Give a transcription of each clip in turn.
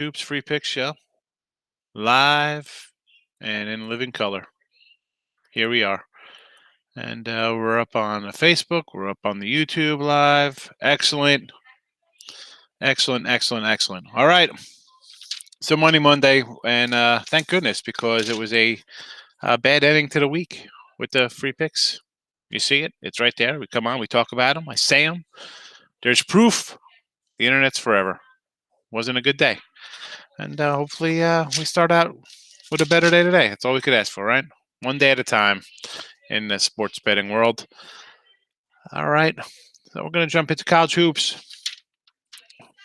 Hoops Free Pick Show, live and in living color. Here we are. And we're up on Facebook. We're up on the YouTube live. Excellent. Excellent, excellent, excellent. All right. So Monday, and thank goodness, because it was a bad ending to the week with the free picks. You see it. It's right there. We come on. We talk about them. I say them. There's proof. The internet's forever. Wasn't a good day. And hopefully we start out with a better day today. That's all we could ask for, right? One day at a time in the sports betting world. All right. So we're going to jump into college hoops.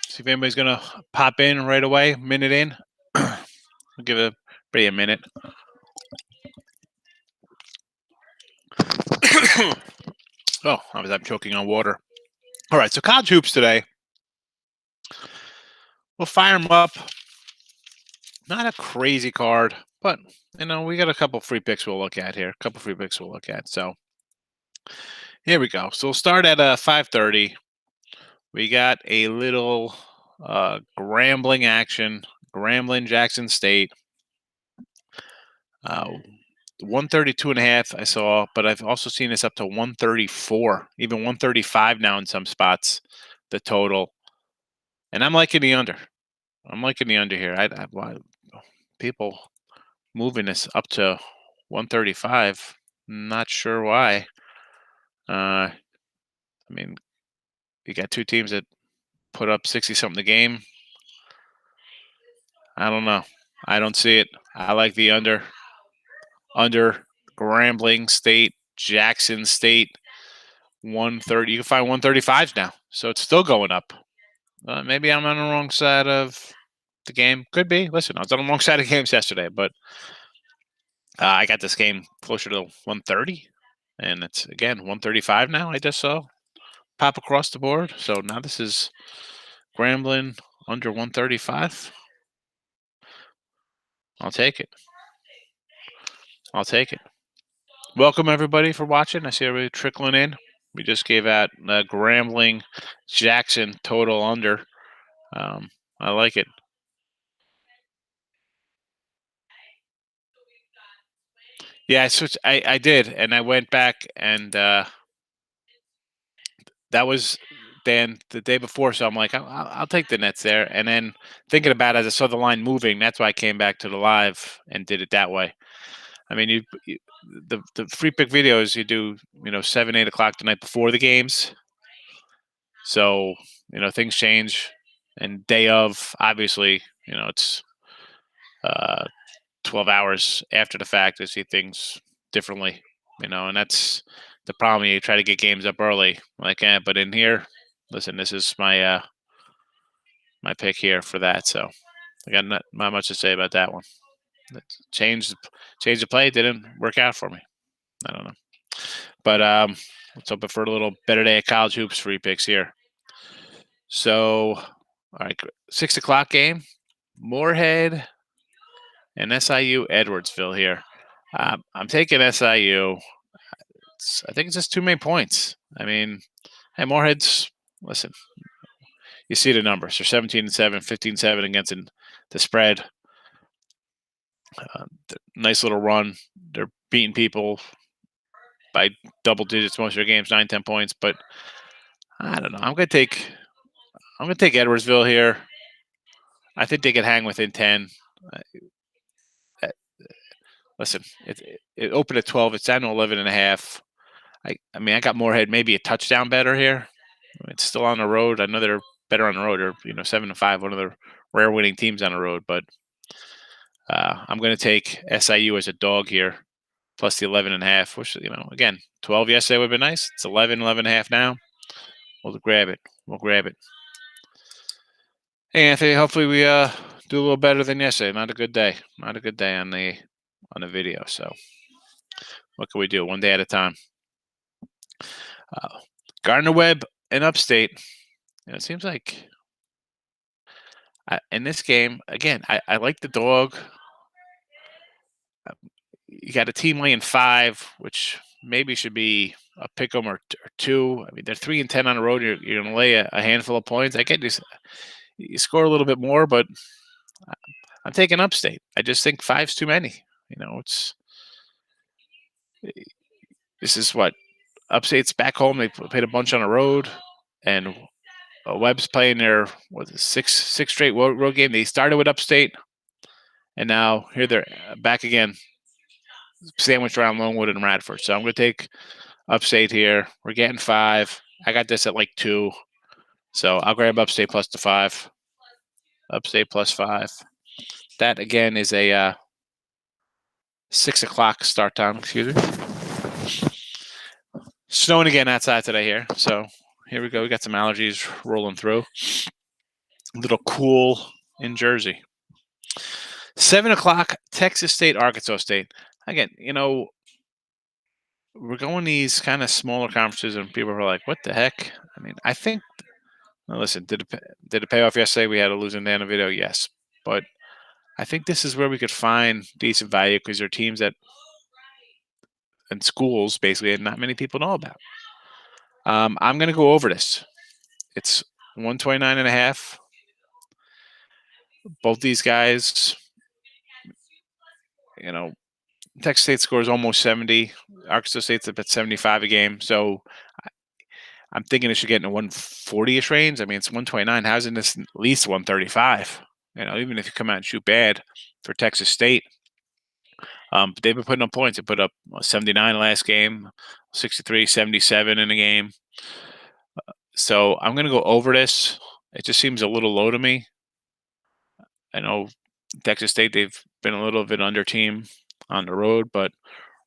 See if anybody's going to pop in right away, minute in. We'll give everybody a minute. Oh, I'm choking on water. All right, so college hoops today. We'll fire them up. Not a crazy card, but, we got a couple free picks we'll look at here. So here we go. So we'll start at 5:30. We got a little Grambling action. Grambling, Jackson State. 132.5 I saw, but I've also seen this up to 134, even 135 now in some spots, the total. And I'm liking the under. Here. People moving this up to 135. Not sure why. You got two teams that put up 60-something a game. I don't know. I don't see it. I like the under. Under Grambling State, Jackson State, 130. You can find 135s now, so it's still going up. Maybe I'm on the wrong side of the game. Could be. Listen, I was on the wrong side of games yesterday, but I got this game closer to 130, and it's, again, 135 now. I just saw pop across the board. So now this is Grambling under 135. I'll take it. Welcome, everybody, for watching. I see everybody trickling in. We just gave out Grambling Jackson total under. I like it. Yeah, I switched. I did, and I went back, and that was Dan the day before. So I'm like, I'll take the Nets there. And then thinking about it, as I saw the line moving, that's why I came back to the live and did it that way. The free pick videos you do, 7, 8 o'clock the night before the games. So, things change. And day of, obviously, it's 12 hours after the fact to see things differently, and that's the problem. You try to get games up early, but in here, listen, this is my my pick here for that. So I got not much to say about that one. Change the play. It didn't work out for me. I don't know. But let's hope for a little better day of college hoops free picks here. So, all right, 6 o'clock game, Moorhead and SIU Edwardsville here. I'm taking SIU. I think it's just too many points. Hey, Moorhead's, listen, you see the numbers. They're 17-7, 15-7 against the spread. Nice little run. They're beating people by double digits most of their games, 9, 10 points. But I don't know. I'm gonna take Edwardsville here. I think they could hang within 10. Listen, it opened at 12. It's down to 11.5. I got Moorhead maybe a touchdown better here. It's still on the road. I know they're better on the road. They're 7-5, one of the rare winning teams on the road. But I'm going to take SIU as a dog here, plus the 11.5. Which, again, 12 yesterday would have been nice. It's 11.5 now. We'll grab it. Hey, Anthony. Hopefully we do a little better than yesterday. Not a good day on the video. So what can we do? One day at a time. Gardner, Webb, and Upstate. It seems like in this game, again, I like the dog. You got a team laying 5, which maybe should be a pick 'em or 2. They're 3-10 on the road. You're going to lay a handful of points. I get this. You score a little bit more, but I'm taking Upstate. I just think 5's too many. This is what Upstate's back home. They played a bunch on the road, and Webb's playing their six straight road game. They started with Upstate, and now here they're back again, sandwiched around Longwood and Radford. So I'm going to take Upstate here. We're getting 5. I got this at like 2, so I'll grab Upstate plus the 5. Upstate plus 5. That again is a 6 o'clock start time. Excuse me. Snowing again outside today here, so here we go. We got some allergies rolling through. A little cool in Jersey. 7 o'clock, Texas State, Arkansas State. Again, we're going these kind of smaller conferences, and people are like, "What the heck?" I mean, I think. Well, listen, did it pay off yesterday? We had a losing Dana video, yes, but I think this is where we could find decent value because there are teams that and schools basically that not many people know about. I'm going to go over this. It's 129.5. Both these guys, Texas State scores almost 70. Arkansas State's up at 75 a game. So I'm thinking it should get in the 140-ish range. I mean, it's 129. How's in this at least 135? Even if you come out and shoot bad for Texas State. But they've been putting up points. They put up 79 last game, 63, 77 in a game. So I'm going to go over this. It just seems a little low to me. I know Texas State, they've been a little bit under team on the road, but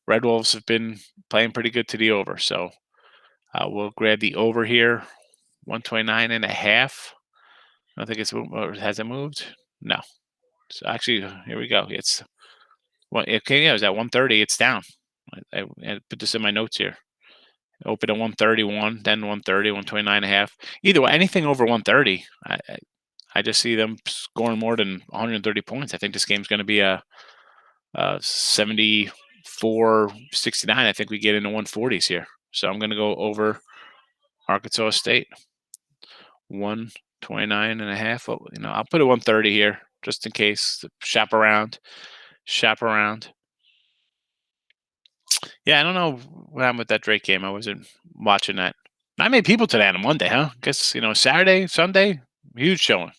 Red Wolves have been playing pretty good to the over. So we'll grab the over here, 129.5. I don't think has it moved? No. So actually, here we go. It was at 130. It's down. I put this in my notes here. Open at 131, then 130, 129.5. Either way, anything over 130, I just see them scoring more than 130 points. I think this game's going to be a 74-69. I think we get into 140s here. So I'm going to go over Arkansas State, 129.5. I'll put it 130 here just in case. Shop around. Yeah, I don't know what happened with that Drake game. I wasn't watching that. Not many people today on a Monday, huh? Guess, Saturday, Sunday, huge showing.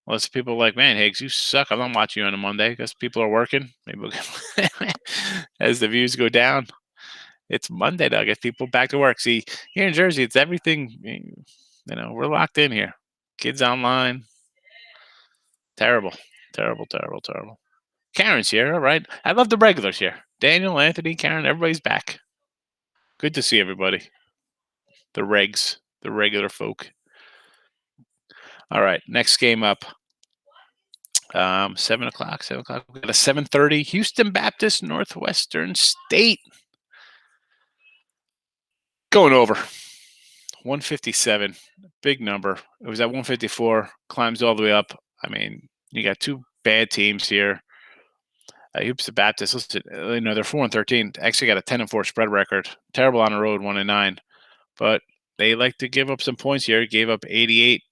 Unless people are like, man, Higgs, you suck. I'm not watching you on a Monday because people are working. Maybe as the views go down. It's Monday, though. I guess people back to work. See, here in Jersey, it's everything. We're locked in here. Kids online. Terrible. Karen's here, all right. I love the regulars here. Daniel, Anthony, Karen, everybody's back. Good to see everybody. The regs, the regular folk. All right, next game up. 7 o'clock. We got a 7:30. Houston Baptist, Northwestern State. Going over. 157. Big number. It was at 154. Climbs all the way up. I mean, you got two bad teams here. Houston Baptist, listen, they're 4-13. Actually got a 10-4 spread record. Terrible on the road, 1-9. But they like to give up some points here. Gave up 88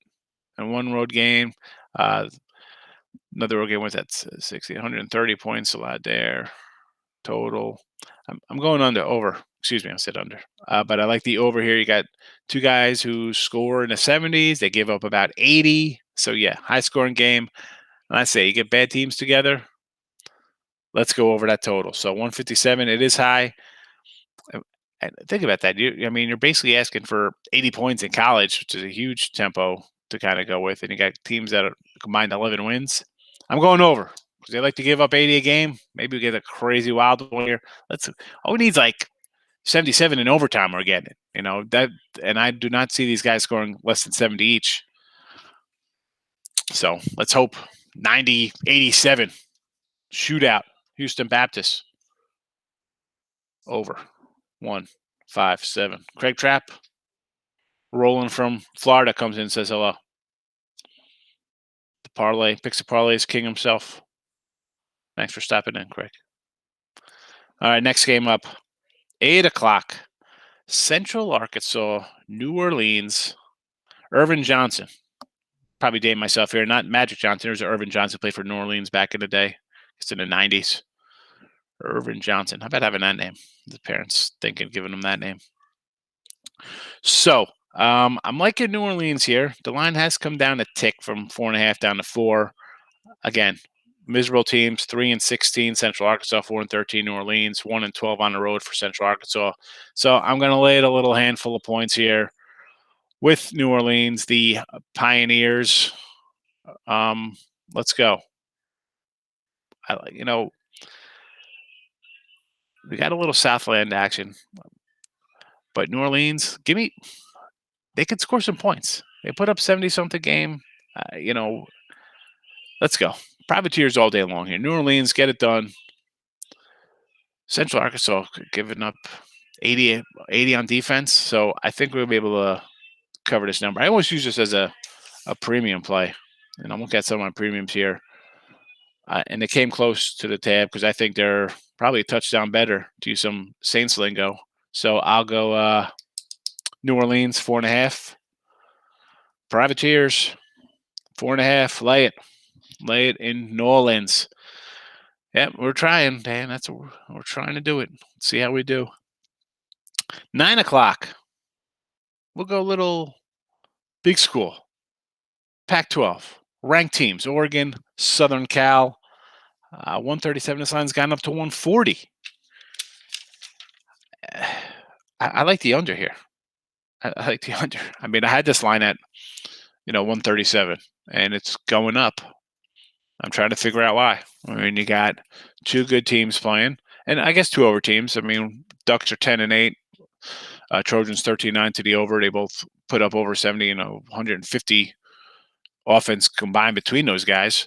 in one road game. Another road game was at 60, 130 points allowed there. Total. I'm going over. Excuse me, I said under. But I like the over here. You got two guys who score in the 70s. They give up about 80. So, yeah, high-scoring game. And I say you get bad teams together, let's go over that total. So 157, it is high. And think about that. You're basically asking for 80 points in college, which is a huge tempo to kind of go with. And you got teams that are combined 11 wins. I'm going over because they like to give up 80 a game. Maybe we get a crazy wild one here. All we need is like 77 in overtime. We're getting it. That, and I do not see these guys scoring less than 70 each. So let's hope 90, 87 shootout. Houston Baptist over 157. Craig Trapp rolling from Florida comes in and says hello. The parlay picks the parlays king himself. Thanks for stopping in, Craig. All right, next game up, 8 o'clock. Central Arkansas, New Orleans, Irvin Johnson. probably date myself here. Not Magic Johnson. There's Irvin Johnson played for New Orleans back in the day. It's in the 90s. Irvin Johnson. How about having that name? The parents thinking giving him that name. So I'm liking New Orleans here. The line has come down a tick from 4.5 down to 4. Again, miserable teams: 3-16 Central Arkansas, 4-13 New Orleans, 1-12 on the road for Central Arkansas. So I'm going to lay it a little handful of points here with New Orleans, the Pioneers. Let's go. We got a little Southland action, but New Orleans, they could score some points. They put up 70-something game. Let's go. Privateers all day long here. New Orleans, get it done. Central Arkansas giving up 80 on defense, so I think we'll be able to cover this number. I always use this as a premium play, and I'm looking at some of my premiums here. And they came close to the tab because I think they're probably a touchdown better to use some Saints lingo. So I'll go New Orleans, 4.5. Privateers, 4.5. Lay it in New Orleans. Yeah, we're trying, Dan. That's what we're trying to do it. Let's see how we do. 9 o'clock. We'll go a little big school. Pac-12. Ranked teams. Oregon, Southern Cal. 137. This line's gotten up to 140. I like the under here. I like the under. I mean, I had this line at, 137, and it's going up. I'm trying to figure out why. I mean, you got two good teams playing, and I guess two over teams. I mean, Ducks are 10-8. Trojans 13-9 to the over. They both put up over 70, 150 offense combined between those guys.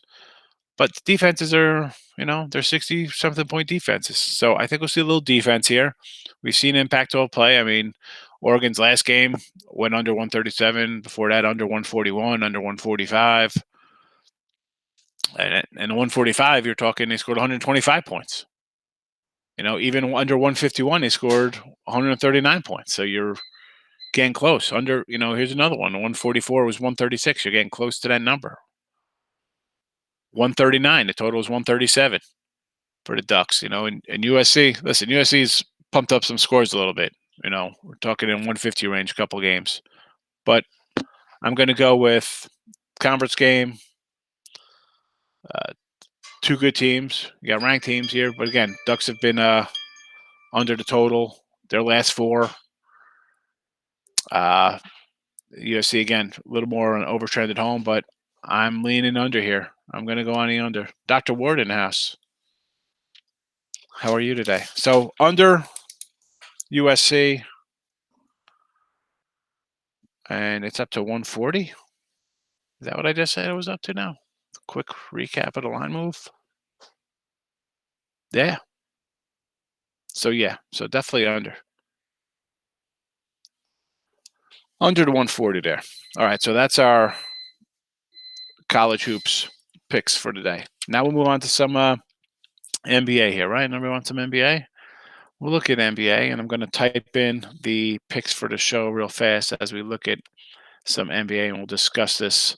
But the defenses are, they're 60-something point defenses. So I think we'll see a little defense here. We've seen Impact 12 play. I mean, Oregon's last game went under 137. Before that, under 141, under 145. And 145, you're talking they scored 125 points. Even under 151, they scored 139 points. So you're getting close. Under, here's another one. 144 was 136. You're getting close to that number. 139. The total is 137 for the Ducks. And USC. Listen, USC's pumped up some scores a little bit. We're talking in 150 range, a couple games. But I'm going to go with conference game. Two good teams. You got ranked teams here, but again, Ducks have been under the total their last 4. USC again, a little more on overtrend at home, but I'm leaning under here. I'm going to go on the under. Dr. Ward in the house. How are you today? So under USC, and it's up to 140. Is that what I just said it was up to now? Quick recap of the line move. Yeah. So definitely under. Under the 140 there. All right, so that's our college hoops picks for today. Now we'll move on to some NBA here, right? Everybody wants some NBA? We'll look at NBA, and I'm going to type in the picks for the show real fast as we look at some NBA, and we'll discuss this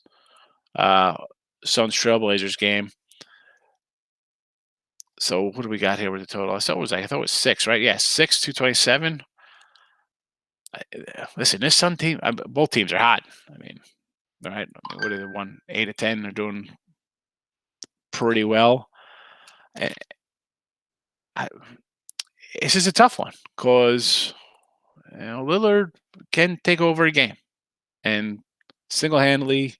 Suns Trailblazers game. So what do we got here with the total? I thought it was 6, right? Yeah, 6, 227. Listen, this Sun team, both teams are hot. I mean, right? What are they? 1, 8 to 10. They're doing pretty well. This is a tough one because Lillard can take over a game and single-handedly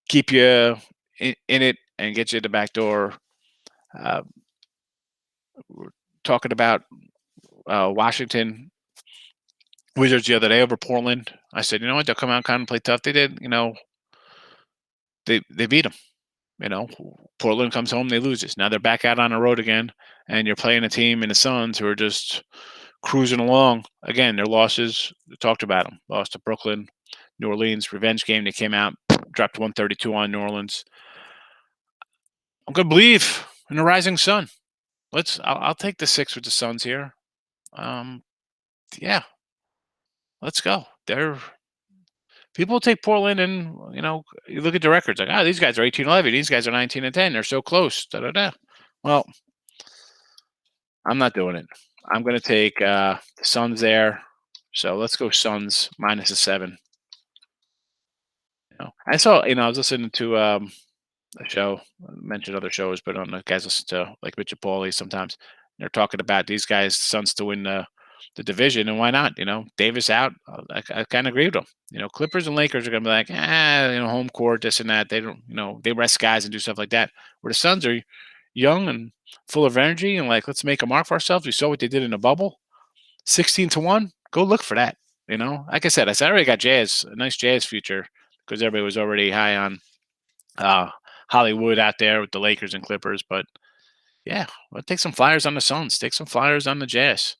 keep you in it and get you to the back door. We're talking about Washington Wizards the other day over Portland. I said, you know what? They'll come out kind of play tough. They did. They beat them. Portland comes home, they loses. Now they're back out on the road again, and you're playing a team in the Suns who are just cruising along. Again, their losses, we talked about them. Lost to Brooklyn, New Orleans, revenge game. They came out, dropped 132 on New Orleans. I'm going to believe in the rising sun. I'll take the 6 with the Suns here. Yeah. Let's go. They're People take Portland, and you look at the records like, these guys are 18-11, these guys are 19-10, they're so close. Da da da. Well, I'm not doing it. I'm going to take the Suns there. So let's go Suns -7. I saw. I was listening to a show. I mentioned other shows, but on the guys listen to like Mitch Paulie sometimes. They're talking about these guys, Suns to win the division, and why not? Davis out. I kind of agree with them. Clippers and Lakers are going to be like, home court, this and that. They don't, they rest guys and do stuff like that. Where the Suns are young and full of energy and like, let's make a mark for ourselves. We saw what they did in the bubble, 16-1. Go look for that. Like I said, I already got Jazz, a nice Jazz future because everybody was already high on Hollywood out there with the Lakers and Clippers. But yeah, let's take some flyers on the Suns, take some flyers on the Jazz.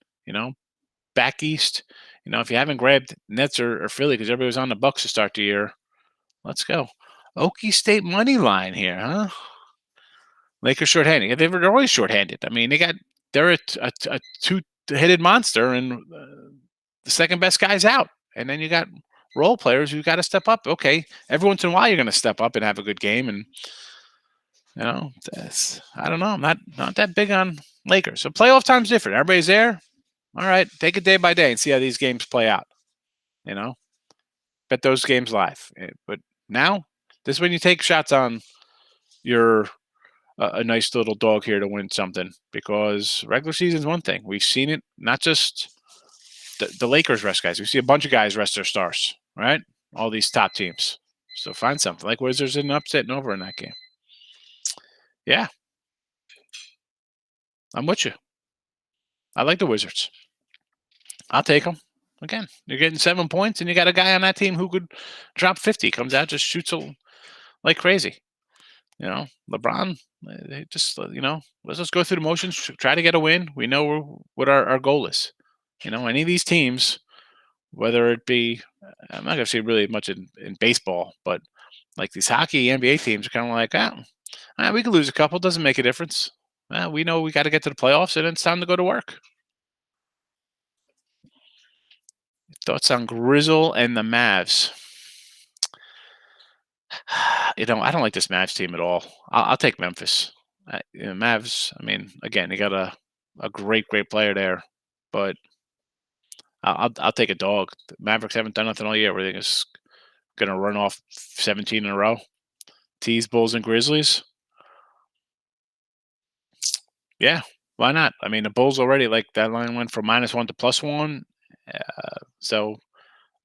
Back east. If you haven't grabbed Nets or Philly because everybody was on the Bucks to start the year, let's go. Okie State money line here, huh? Lakers shorthanded. They're always shorthanded. I mean, they're a two-headed monster, and the second best guy's out. And then you got role players who got to step up. Okay, every once in a while you're going to step up and have a good game, and I don't know. I'm not that big on Lakers. So playoff time's different. Everybody's there. All right, take it day by day and see how these games play out. Bet those games live. But now, this is when you take shots on your a nice little dog here to win something, because regular season is one thing. We've seen it, not just the Lakers rest guys. We see a bunch of guys rest their stars, right? All these top teams. So find something like Wizards and Upstate and over in that game. Yeah, I'm with you. I like the Wizards. I'll take them. Again, you're getting 7 points, and you got a guy on that team who could drop 50. Comes out, just shoots like crazy. LeBron, they just, let's just go through the motions, try to get a win. We know what our goal is. Any of these teams, whether it be, I'm not going to say really much in baseball, but like these hockey, NBA teams are kind of like, we could lose a couple. Doesn't make a difference. We know we got to get to the playoffs, and it's time to go to work. Thoughts on Grizzle and the Mavs? I don't like this Mavs team at all. I'll take Memphis. Mavs, I mean, again, you got a great player there, but I'll take a dog. The Mavericks haven't done nothing all year. Where they're just going to run off 17 in a row. Tease Bulls and Grizzlies. Yeah, why not? I mean, the Bulls already, like, that line went from -1 to +1. So,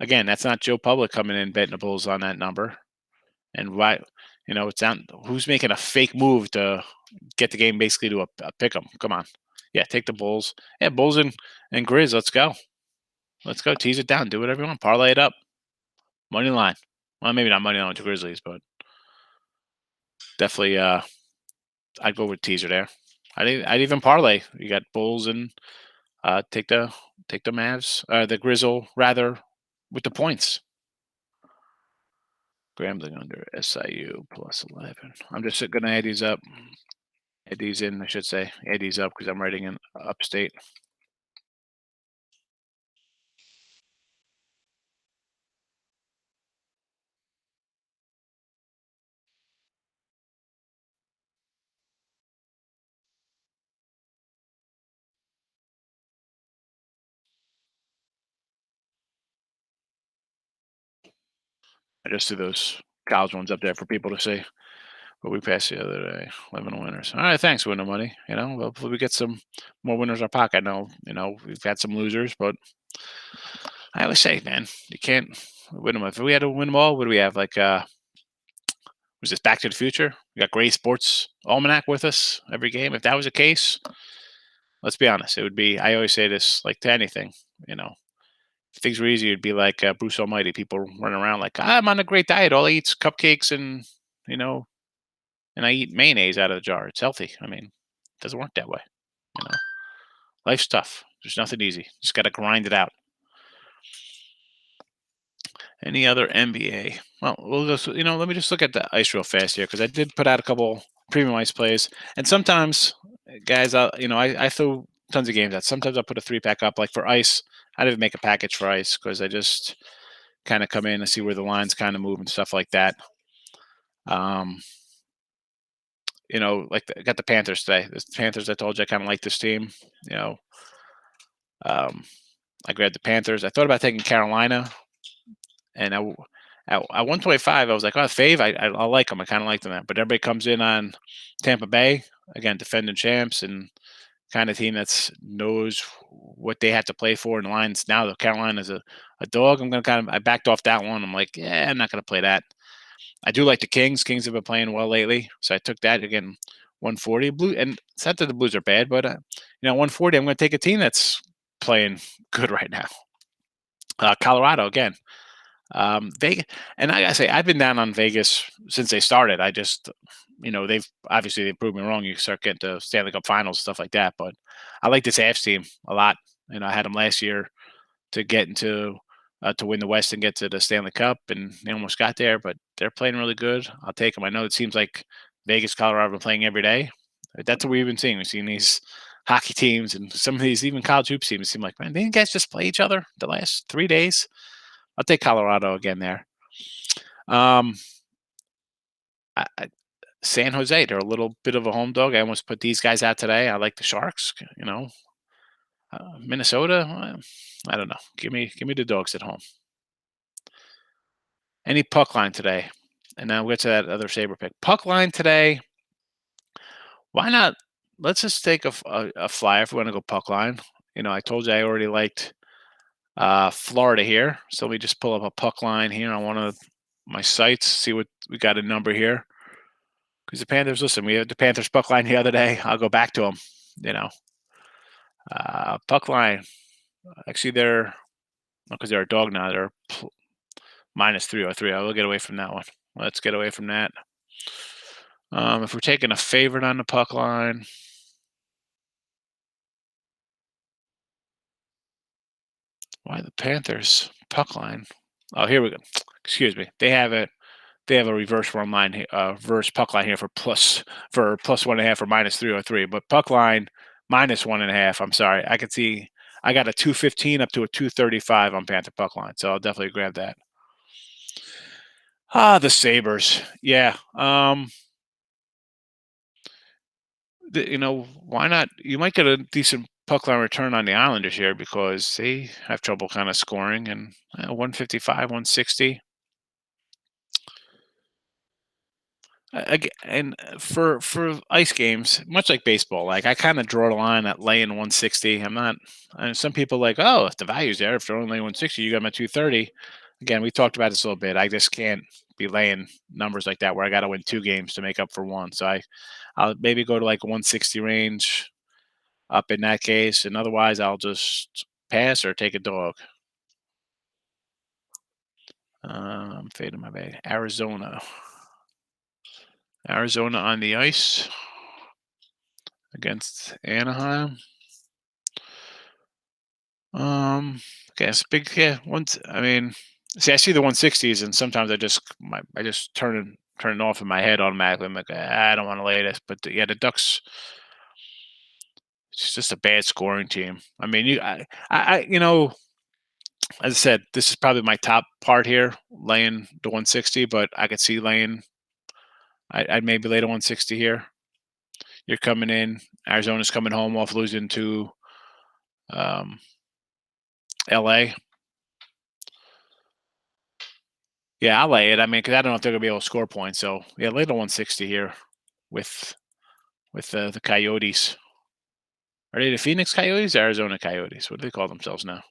again, that's not Joe Public coming in betting the Bulls on that number. And why, it's down. Who's making a fake move to get the game basically to a pick 'em? Come on. Yeah, take the Bulls. Yeah, Bulls and Grizz, let's go. Let's go. Tease it down. Do whatever you want. Parlay it up. Money line. Well, maybe not money line to Grizzlies, but definitely I'd go with teaser there. I'd even parlay. You got Bulls and take the Mavs, the Grizzle rather, with the points. Grambling under SIU +11. I'm just going to add these up. Add these in, I should say. Add these up because I'm writing in Upstate. I just threw those college ones up there for people to see. But we passed the other day. 11 winners. All right, thanks, winner money. Hopefully we get some more winners in our pocket. I know, we've had some losers, but I always say, man, you can't win them. If we had to win them all, what do we have? Like, was this Back to the Future? We got Gray Sports Almanac with us every game. If that was the case, let's be honest, it would be. I always say this, like to anything, if things were easy, it'd be like Bruce Almighty. People running around like, I'm on a great diet. All I eat's cupcakes and and I eat mayonnaise out of the jar. It's healthy. I mean, it doesn't work that way. Life's tough. There's nothing easy. Just got to grind it out. Any other NBA? Well, we'll just, let me just look at the ice real fast here because I did put out a couple premium ice plays, and sometimes, guys, I throw tons of games out. Sometimes I'll put a 3-pack up, like for ice. I didn't make a package for ice because I just kind of come in and see where the lines kind of move and stuff like that. Um, like I got the Panthers today. The Panthers, I told you I kind of like this team. You know, um, I grabbed the Panthers. I thought about taking Carolina, and at 125, I was like, oh, fave, I like them. I kind of like them. But everybody comes in on Tampa Bay, again, defending champs, and kind of team that's knows what they have to play for in the lines. Now the Carolina's a dog. I'm going to I backed off that one. I'm like, yeah, I'm not going to play that. I do like the Kings. Kings have been playing well lately. So I took that again, 140. Blue, and it's not that the Blues are bad, but 140, I'm going to take a team that's playing good right now. Colorado again. Vegas, and I gotta say, I've been down on Vegas since they started. I just, they've proved me wrong. You start getting to Stanley Cup Finals, stuff like that. But I like this Avs team a lot. I had them last year to get into to win the West and get to the Stanley Cup, and they almost got there. But they're playing really good. I'll take them. I know it seems like Vegas, Colorado are playing every day. But that's what we've been seeing. We've seen these hockey teams and some of these even college hoops teams seem like, man, didn't you guys just play each other the last 3 days? I'll take Colorado again there. Um, San Jose, they're a little bit of a home dog. I almost put these guys out today. I like the Sharks. Minnesota. I don't know. Give me the dogs at home. Any puck line today, and now we'll get to that other Sabre pick. Puck line today. Why not? Let's just take a flyer if we want to go puck line. I told you I already liked Florida here. So let me just pull up a puck line here on one of my sites, see what we got a number here. Because the Panthers, listen, we had the Panthers puck line the other day. I'll go back to them, puck line. Actually, because they're a dog now. They're minus 303. I will get away from that one. Let's get away from that. If we're taking a favorite on the puck line, why the Panthers puck line? Oh, here we go. Excuse me. They have a reverse run line, reverse puck line here for plus 1.5 or minus 303. But puck line minus 1.5. I'm sorry. I can see I got a 215 up to a 235 on Panther puck line, so I'll definitely grab that. The Sabres. Yeah. Why not? You might get a decent puck line return on the Islanders here because they have trouble kind of scoring, and 155, 160. And for ice games, much like baseball, like I kind of draw the line at laying 160. I'm not. Some people like, oh, if the value's there, if they're only 160, you got them at 230. Again, we talked about this a little bit. I just can't be laying numbers like that where I got to win 2 games to make up for 1. So I'll maybe go to like 160 range up in that case, and otherwise I'll just pass or take a dog. I'm fading my bag. Arizona on the ice against Anaheim. It's big. Yeah, I see the 160s, and sometimes I just turn it off in my head automatically. I'm like, I don't want to lay this, but the Ducks. It's just a bad scoring team. I mean, as I said, this is probably my top part here, laying the 160, but I could see laying. I'd maybe lay the 160 here. You're coming in. Arizona's coming home off losing to LA. Yeah, I'll lay it. I mean, because I don't know if they're going to be able to score points. So, yeah, lay the 160 here with the Coyotes. Are they the Phoenix Coyotes or Arizona Coyotes? What do they call themselves now?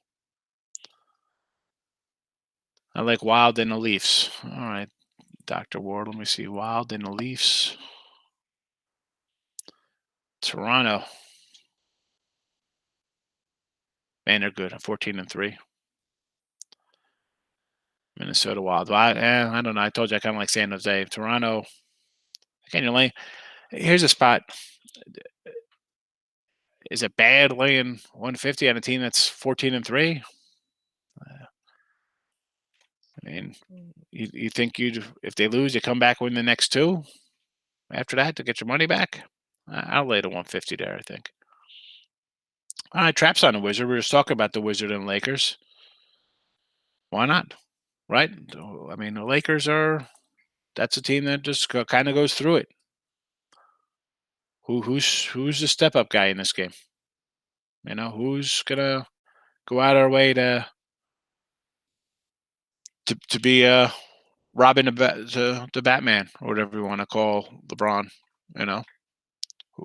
I like Wild and the Leafs. All right, Dr. Ward. Let me see. Wild and the Leafs. Toronto. Man, they're good. 14-3. Minnesota Wild. Well, I don't know. I told you I kind of like San Jose. Toronto. Again, you're laying. Here's a spot. Is it bad laying 150 on a team that's 14-3? I mean, you think if they lose, you come back win the next 2 after that to get your money back? I'll lay the 150 there, I think. All right, traps on the Wizard. We were just talking about the Wizard and Lakers. Why not? right? I mean, the Lakers that's a team that just kind of goes through it. Who's the step up guy in this game? Who's gonna go out our way to be Robin the Batman or whatever you want to call LeBron? You know,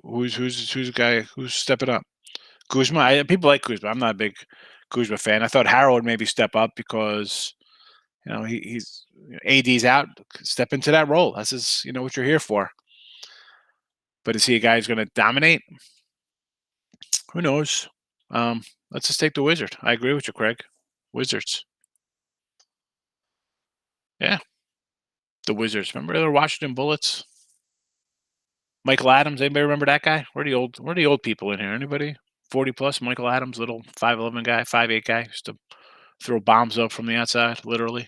who's the guy who's stepping up? Kuzma. People like Kuzma. I'm not a big Kuzma fan. I thought Harold would maybe step up because he's AD's out. Step into that role. That's what you're here for. But is he a guy who's going to dominate? Who knows? Let's just take the Wizard. I agree with you, Craig. Wizards. Yeah, the Wizards. Remember the Washington Bullets? Michael Adams. Anybody remember that guy? Where are the old people in here? Anybody? 40 plus. Michael Adams, little 5'11" guy, 5'8" guy, used to throw bombs up from the outside, literally.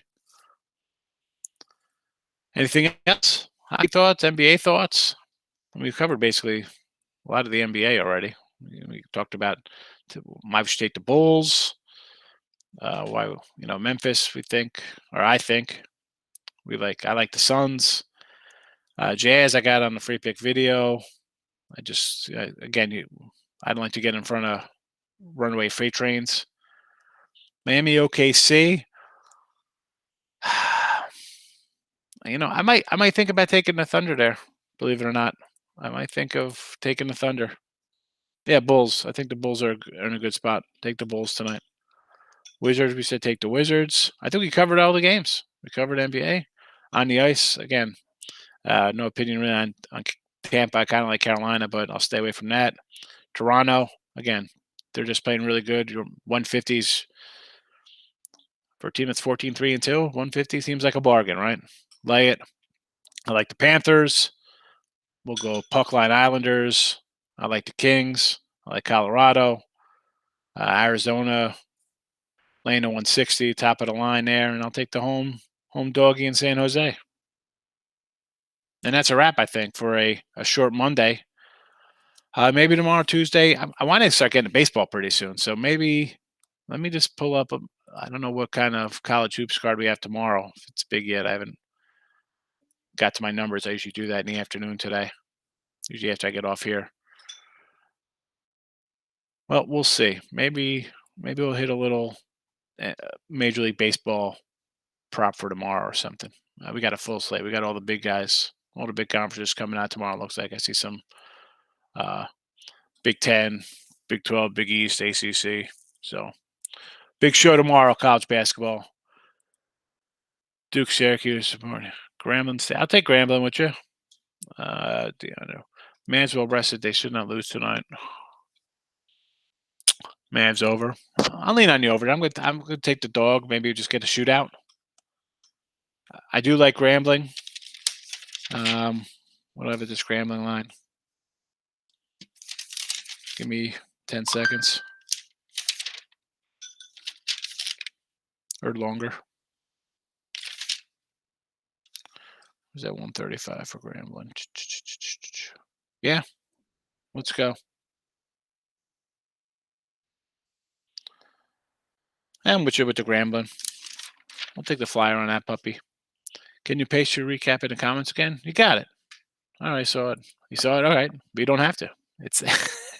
Anything else? Hockey thoughts? NBA thoughts? We've covered basically a lot of the NBA already. We talked about why we should take the Bulls. Why Memphis? I think I like the Suns. Jazz, I got on the free pick video. I just again, I don't like to get in front of runaway freight trains. Miami, OKC. I might think about taking the Thunder there. Believe it or not, I might think of taking the Thunder. Yeah, Bulls. I think the Bulls are in a good spot. Take the Bulls tonight. Wizards, we said take the Wizards. I think we covered all the games. We covered NBA. On the ice, again, no opinion really on Tampa. I kind of like Carolina, but I'll stay away from that. Toronto, again, they're just playing really good. Your 150s for a team that's 14-3-2. 150 seems like a bargain, right? Lay it. I like the Panthers. We'll go puck line Islanders. I like the Kings. I like Colorado. Arizona, laying a 160, top of the line there, and I'll take the home doggy in San Jose. And that's a wrap, I think, for a short Monday. Maybe tomorrow, Tuesday. I want to start getting to baseball pretty soon. So maybe let me just pull up. I don't know what kind of college hoops card we have tomorrow. If it's big yet, I haven't got to my numbers. I usually do that in the afternoon today. Usually after I get off here. Well, we'll see. Maybe we'll hit a little Major League Baseball prop for tomorrow or something. We got a full slate. We got all the big guys, all the big conferences coming out tomorrow. Looks like I see some Big 10, Big 12, Big East, ACC. So big show tomorrow, college basketball. Duke, Syracuse, Grambling State. I'll take Grambling with you. Mansville rested. They should not lose tonight. Mavs over. I'll lean on the over. I'm going to take the dog. Maybe just get a shootout. I do like Grambling. Whatever this Grambling line. Give me 10 seconds. Or longer. Was that 135 for Grambling? Yeah. Let's go. I'm with you with the Grambling. I'll take the flyer on that puppy. Can you paste your recap in the comments again? You got it. All right, saw it. You saw it? All right. But you don't have to. It's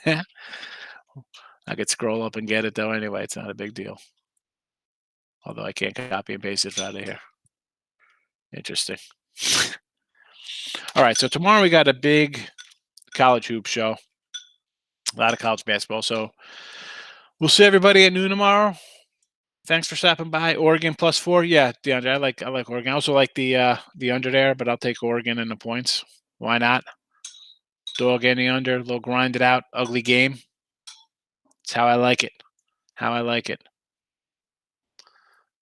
I could scroll up and get it though anyway. It's not a big deal. Although I can't copy and paste it out of here. Interesting. All right, so tomorrow we got a big college hoop show. A lot of college basketball. So we'll see everybody at noon tomorrow. Thanks for stopping by. Oregon +4. Yeah, DeAndre, I like Oregon. I also like the under there, but I'll take Oregon in the points. Why not? Dog in the under, a little grinded out, ugly game. It's how I like it. How I like it.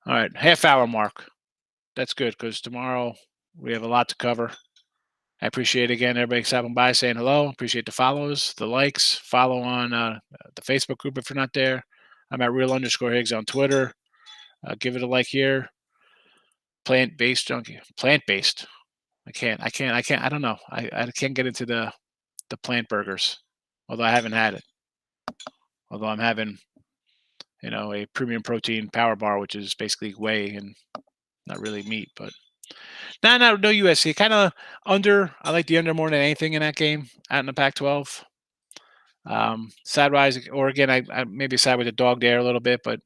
All right, half-hour mark. That's good because tomorrow we have a lot to cover. I appreciate, again, everybody stopping by, saying hello. Appreciate the follows, the likes. Follow on the Facebook group if you're not there. I'm at @real_Higgs on Twitter. Give it a like here. Plant-based junkie. Plant-based. I can't. I don't know. I can't get into the plant burgers, although I haven't had it. Although I'm having, a premium protein power bar, which is basically whey and Not really meat, but no USC. Kind of under. I like the under more than anything in that game out in the Pac-12. Sidewise, Oregon. I maybe side with the dog there a little bit, but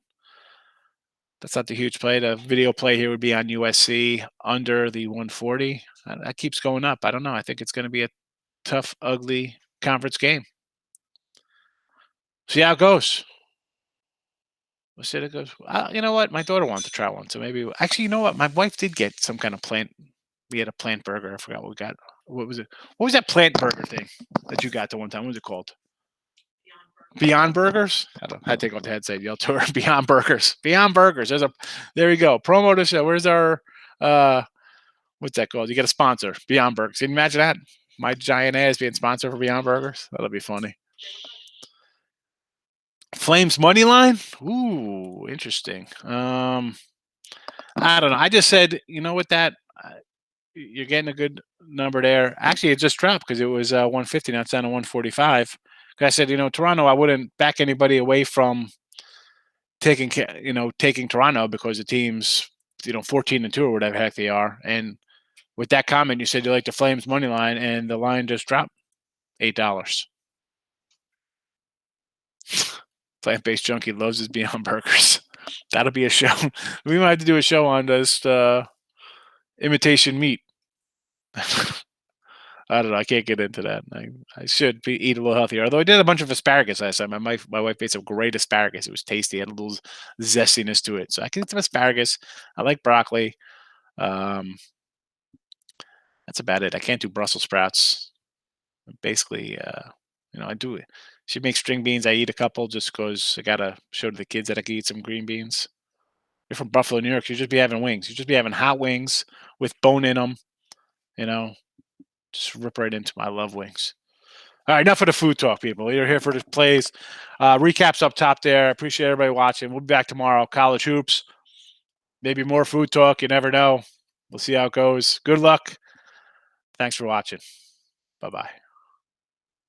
that's not the huge play. The video play here would be on USC under the 140. That keeps going up. I don't know. I think it's going to be a tough, ugly conference game. See how it goes. We'll see how it goes. You know what? My daughter wanted to try one, so maybe. Actually, you know what? My wife did get some kind of plant. We had a plant burger. I forgot what we got. What was it? What was that plant burger thing that you got the one time? What was it called? Beyond Burgers. I had to take off the headset. Yell to her. Beyond Burgers. Beyond Burgers. There we go. Promo to show. Where's our what's that called? You get a sponsor. Beyond Burgers. Can you imagine that? My giant ass being sponsored for Beyond Burgers. That'll be funny. Flames money line. Ooh, interesting. I don't know. I just said, you know what, that you're getting a good number there. Actually, it just dropped because it was 150. Now it's down to 145. I said, Toronto, I wouldn't back anybody away from taking Toronto because the team's 14-2 or whatever the heck they are. And with that comment, you said you like the Flames money line, and the line just dropped $8. Plant-based junkie loves his Beyond Burgers. That'll be a show. We might have to do a show on this imitation meat. I don't know. I can't get into that. I should eat a little healthier. Although I did a bunch of asparagus last time. My wife made some great asparagus. It was tasty. It had a little zestiness to it. So I can eat some asparagus. I like broccoli. That's about it. I can't do Brussels sprouts. Basically, I do it. She makes string beans. I eat a couple just because I got to show to the kids that I can eat some green beans. You're from Buffalo, New York. You just be having wings. You just be having hot wings with bone in them. Just rip right into them. I love wings. All right, enough of the food talk, people. You're here for the plays. Recaps up top there. I appreciate everybody watching. We'll be back tomorrow. College hoops. Maybe more food talk. You never know. We'll see how it goes. Good luck. Thanks for watching. Bye-bye.